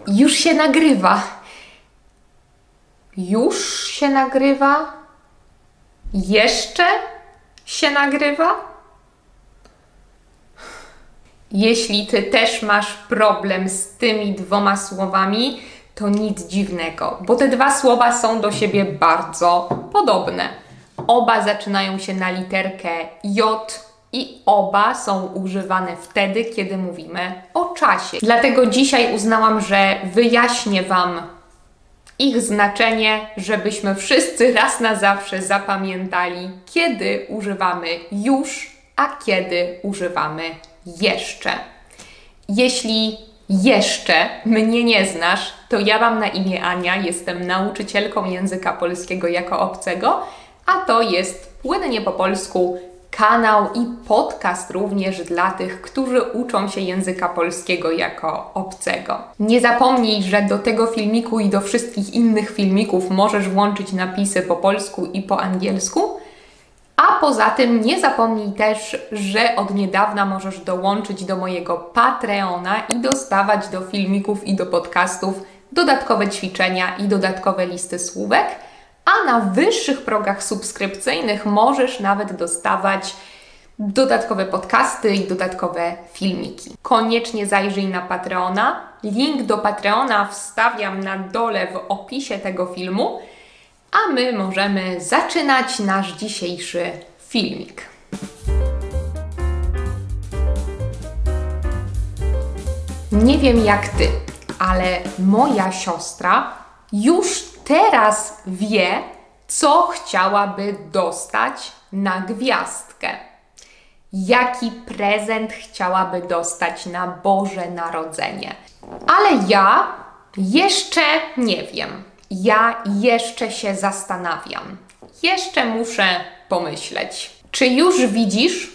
Już się nagrywa. Już się nagrywa? Jeszcze się nagrywa? Jeśli Ty też masz problem z tymi dwoma słowami, to nic dziwnego, bo te dwa słowa są do siebie bardzo podobne. Oba zaczynają się na literkę J i oba są używane wtedy, kiedy mówimy o czasie. Dlatego dzisiaj uznałam, że wyjaśnię Wam ich znaczenie, żebyśmy wszyscy raz na zawsze zapamiętali, kiedy używamy już, a kiedy używamy jeszcze. Jeśli jeszcze mnie nie znasz, to ja mam na imię Ania, jestem nauczycielką języka polskiego jako obcego, a to jest Płynnie po polsku kanał i podcast również dla tych, którzy uczą się języka polskiego jako obcego. Nie zapomnij, że do tego filmiku i do wszystkich innych filmików możesz włączyć napisy po polsku i po angielsku, a poza tym nie zapomnij też, że od niedawna możesz dołączyć do mojego Patreona i dostawać do filmików i do podcastów dodatkowe ćwiczenia i dodatkowe listy słówek, a na wyższych progach subskrypcyjnych możesz nawet dostawać dodatkowe podcasty i dodatkowe filmiki. Koniecznie zajrzyj na Patreona. Link do Patreona wstawiam na dole w opisie tego filmu, a my możemy zaczynać nasz dzisiejszy filmik. Nie wiem jak Ty, ale moja siostra już teraz wie, co chciałaby dostać na gwiazdkę. Jaki prezent chciałaby dostać na Boże Narodzenie. Ale ja jeszcze nie wiem. Ja jeszcze się zastanawiam. Jeszcze muszę pomyśleć. Czy już widzisz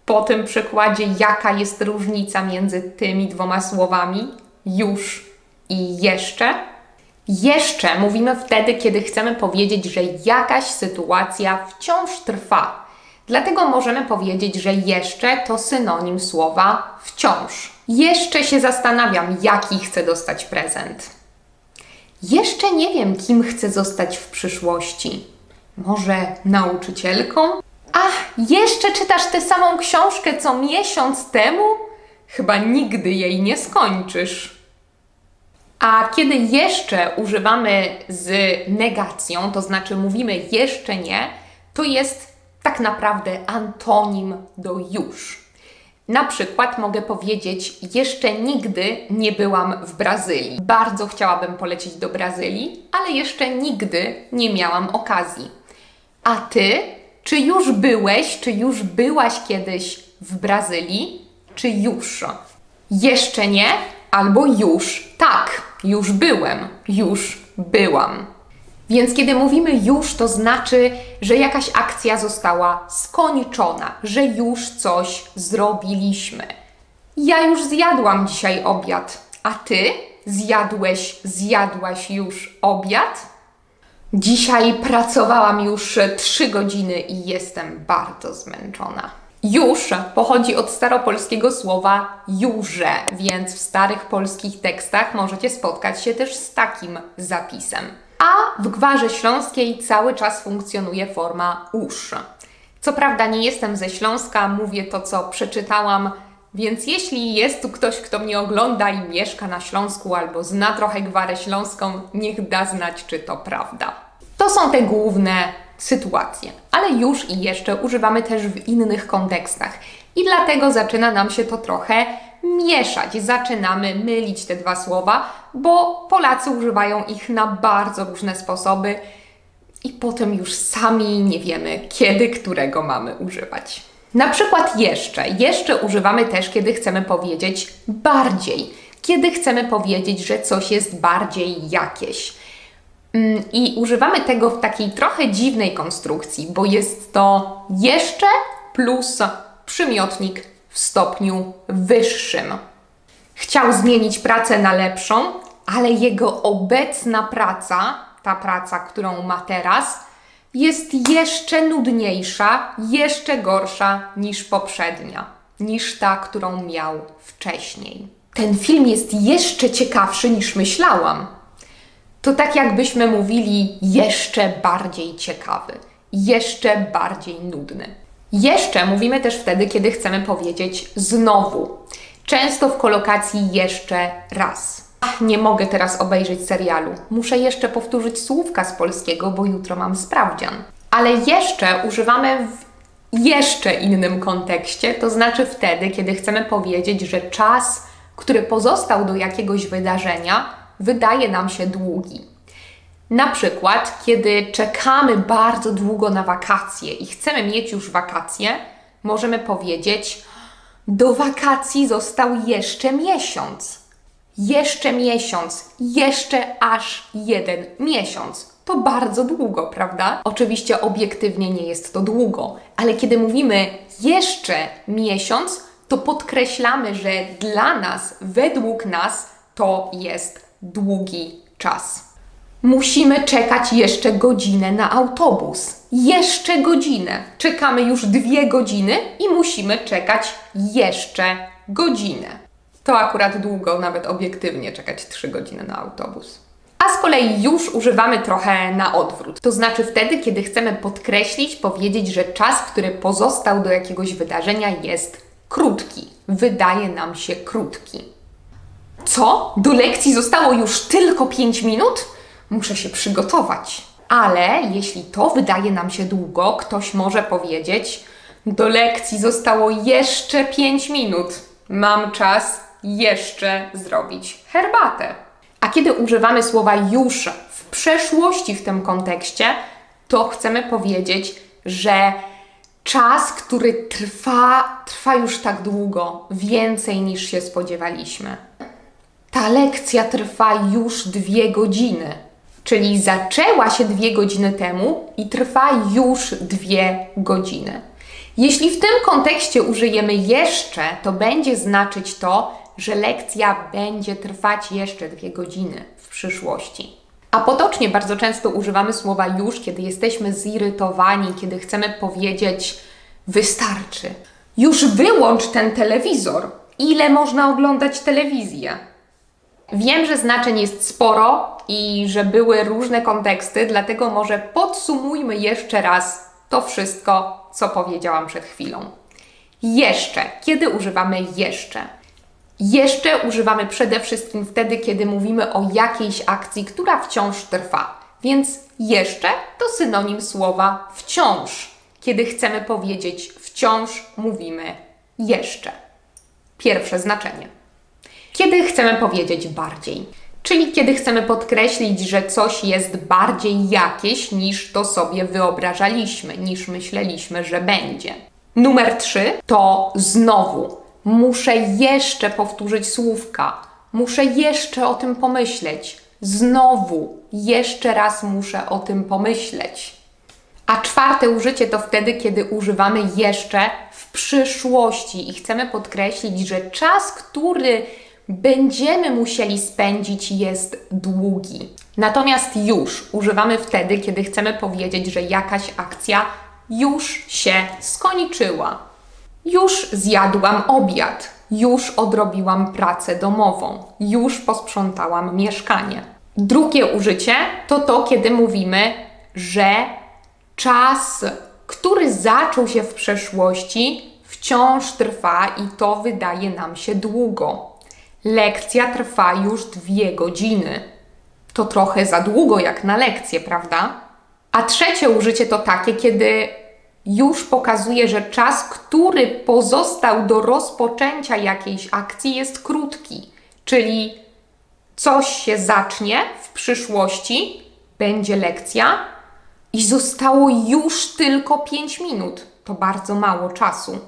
po tym przykładzie, jaka jest różnica między tymi dwoma słowami? Już i jeszcze? Jeszcze mówimy wtedy, kiedy chcemy powiedzieć, że jakaś sytuacja wciąż trwa. Dlatego możemy powiedzieć, że jeszcze to synonim słowa wciąż. Jeszcze się zastanawiam, jaki chcę dostać prezent. Jeszcze nie wiem, kim chcę zostać w przyszłości. Może nauczycielką? Ach, jeszcze czytasz tę samą książkę co miesiąc temu? Chyba nigdy jej nie skończysz. A kiedy jeszcze używamy z negacją, to znaczy mówimy jeszcze nie, to jest tak naprawdę antonim do już. Na przykład mogę powiedzieć, jeszcze nigdy nie byłam w Brazylii. Bardzo chciałabym polecieć do Brazylii, ale jeszcze nigdy nie miałam okazji. A Ty? Czy już byłeś, czy już byłaś kiedyś w Brazylii? Czy już? Jeszcze nie? Albo już tak, już byłem, już byłam. Więc kiedy mówimy już, to znaczy, że jakaś akcja została skończona, że już coś zrobiliśmy. Ja już zjadłam dzisiaj obiad, a Ty zjadłaś już obiad? Dzisiaj pracowałam już 3 godziny i jestem bardzo zmęczona. Już pochodzi od staropolskiego słowa jurze, więc w starych polskich tekstach możecie spotkać się też z takim zapisem. A w Gwarze Śląskiej cały czas funkcjonuje forma usz. Co prawda nie jestem ze Śląska, mówię to, co przeczytałam, więc jeśli jest tu ktoś, kto mnie ogląda i mieszka na Śląsku albo zna trochę Gwarę Śląską, niech da znać, czy to prawda. To są te główne sytuacje, ale już i jeszcze używamy też w innych kontekstach i dlatego zaczyna nam się to trochę mieszać. Zaczynamy mylić te dwa słowa, bo Polacy używają ich na bardzo różne sposoby i potem już sami nie wiemy, kiedy którego mamy używać. Na przykład jeszcze. Jeszcze używamy też, kiedy chcemy powiedzieć bardziej. Kiedy chcemy powiedzieć, że coś jest bardziej jakieś. I używamy tego w takiej trochę dziwnej konstrukcji, bo jest to jeszcze plus przymiotnik w stopniu wyższym. Chciał zmienić pracę na lepszą, ale jego obecna praca, ta praca, którą ma teraz, jest jeszcze nudniejsza, jeszcze gorsza niż poprzednia, niż ta, którą miał wcześniej. ten film jest jeszcze ciekawszy niż myślałam. To tak jakbyśmy mówili jeszcze bardziej ciekawy, jeszcze bardziej nudny. Jeszcze mówimy też wtedy, kiedy chcemy powiedzieć znowu. Często w kolokacji jeszcze raz. Nie mogę teraz obejrzeć serialu. Muszę jeszcze powtórzyć słówka z polskiego, bo jutro mam sprawdzian. Ale jeszcze używamy w jeszcze innym kontekście, to znaczy wtedy, kiedy chcemy powiedzieć, że czas, który pozostał do jakiegoś wydarzenia, wydaje nam się długi. Na przykład, kiedy czekamy bardzo długo na wakacje i chcemy mieć już wakacje, możemy powiedzieć: do wakacji został jeszcze miesiąc. Jeszcze miesiąc, jeszcze aż 1 miesiąc. To bardzo długo, prawda? Oczywiście obiektywnie nie jest to długo, ale kiedy mówimy jeszcze miesiąc, to podkreślamy, że dla nas, według nas, to jest długi czas. Musimy czekać jeszcze godzinę na autobus. Jeszcze godzinę. Czekamy już 2 godziny i musimy czekać jeszcze godzinę. To akurat długo, nawet obiektywnie czekać 3 godziny na autobus. A z kolei już używamy trochę na odwrót. To znaczy wtedy, kiedy chcemy podkreślić, powiedzieć, że czas, który pozostał do jakiegoś wydarzenia, jest krótki. Wydaje nam się krótki. Co? Do lekcji zostało już tylko 5 minut? Muszę się przygotować. Ale jeśli to wydaje nam się długo, ktoś może powiedzieć: do lekcji zostało jeszcze 5 minut. Mam czas jeszcze zrobić herbatę. A kiedy używamy słowa już w przeszłości w tym kontekście, to chcemy powiedzieć, że czas, który trwa już tak długo, więcej niż się spodziewaliśmy. Ta lekcja trwa już 2 godziny. Czyli zaczęła się 2 godziny temu i trwa już 2 godziny. Jeśli w tym kontekście użyjemy jeszcze, to będzie znaczyć to, że lekcja będzie trwać jeszcze 2 godziny w przyszłości. A potocznie bardzo często używamy słowa już, kiedy jesteśmy zirytowani, kiedy chcemy powiedzieć: wystarczy. Już wyłącz ten telewizor. Ile można oglądać telewizję? Wiem, że znaczeń jest sporo i że były różne konteksty, dlatego może podsumujmy jeszcze raz to wszystko, co powiedziałam przed chwilą. Jeszcze. Kiedy używamy jeszcze? Jeszcze używamy przede wszystkim wtedy, kiedy mówimy o jakiejś akcji, która wciąż trwa. Więc jeszcze to synonim słowa wciąż. Kiedy chcemy powiedzieć wciąż, mówimy jeszcze. Pierwsze znaczenie. Kiedy chcemy powiedzieć bardziej, czyli kiedy chcemy podkreślić, że coś jest bardziej jakieś niż to sobie wyobrażaliśmy, niż myśleliśmy, że będzie. Numer 3 to znowu. Muszę jeszcze powtórzyć słówka. Muszę jeszcze o tym pomyśleć. Znowu, jeszcze raz muszę o tym pomyśleć. A 4 użycie to wtedy, kiedy używamy jeszcze w przyszłości i chcemy podkreślić, że czas, który będziemy musieli spędzić, jest długi. Natomiast już używamy wtedy, kiedy chcemy powiedzieć, że jakaś akcja już się skończyła. Już zjadłam obiad, już odrobiłam pracę domową, już posprzątałam mieszkanie. Drugie użycie to to, kiedy mówimy, że czas, który zaczął się w przeszłości, wciąż trwa i to wydaje nam się długo. Lekcja trwa już 2 godziny. To trochę za długo jak na lekcję, prawda? A trzecie użycie to takie, kiedy już pokazuje, że czas, który pozostał do rozpoczęcia jakiejś akcji, jest krótki. Czyli coś się zacznie w przyszłości, będzie lekcja i zostało już tylko 5 minut. To bardzo mało czasu.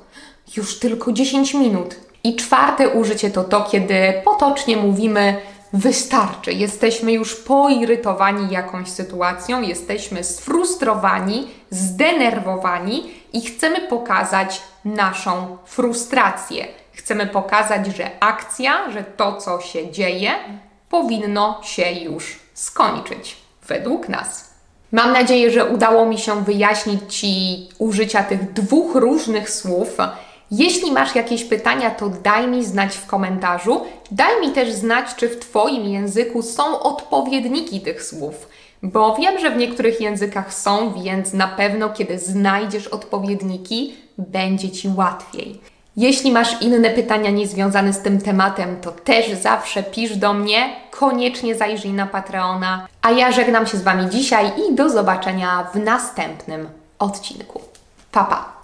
Już tylko 10 minut. I 4 użycie to to, kiedy potocznie mówimy wystarczy. Jesteśmy już poirytowani jakąś sytuacją, jesteśmy sfrustrowani, zdenerwowani i chcemy pokazać naszą frustrację. Chcemy pokazać, że akcja, że to, co się dzieje, powinno się już skończyć, według nas. Mam nadzieję, że udało mi się wyjaśnić Ci użycia tych 2 różnych słów. Jeśli masz jakieś pytania, to daj mi znać w komentarzu. Daj mi też znać, czy w Twoim języku są odpowiedniki tych słów. Bo wiem, że w niektórych językach są, więc na pewno kiedy znajdziesz odpowiedniki, będzie Ci łatwiej. Jeśli masz inne pytania niezwiązane z tym tematem, to też zawsze pisz do mnie. Koniecznie zajrzyj na Patreona. A ja żegnam się z Wami dzisiaj i do zobaczenia w następnym odcinku. Pa, pa!